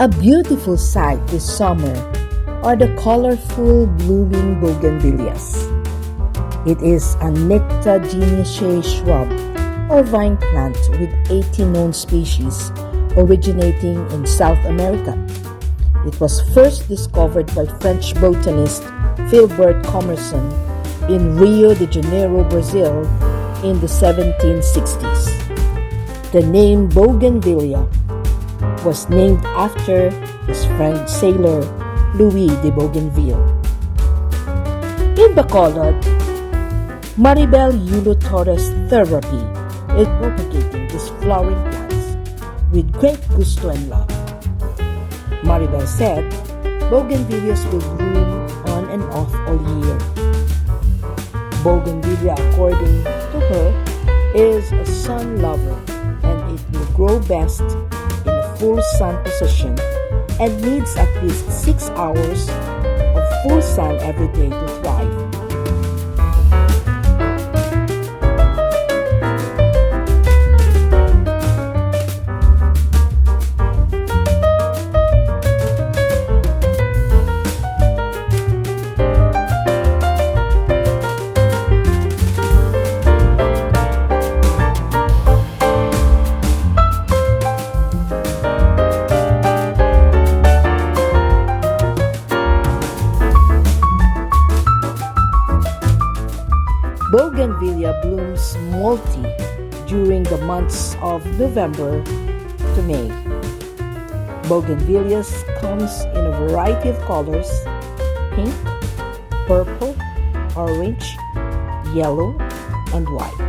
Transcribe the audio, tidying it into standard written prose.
A beautiful sight this summer are the colorful blooming bougainvilleas. It is a nectareous shrub or vine plant with 80 known species originating in South America. It was first discovered by French botanist Philibert Commerson in Rio de Janeiro, Brazil in the 1760s. The name bougainvillea was named after his French sailor Louis de Bougainville. In Bacolod, Maribel Yulo Torres therapy is propagating these flowering plants with great gusto and love. Maribel said, bougainvilleas will bloom on and off all year. Bougainvillea, according to her, is a sun lover and it will grow best in a full sun position and needs at least 6 hours of full sun every day to thrive. Bougainvillea blooms multi during the months of November to May. Bougainvilleas comes in a variety of colors: pink, purple, orange, yellow, and white.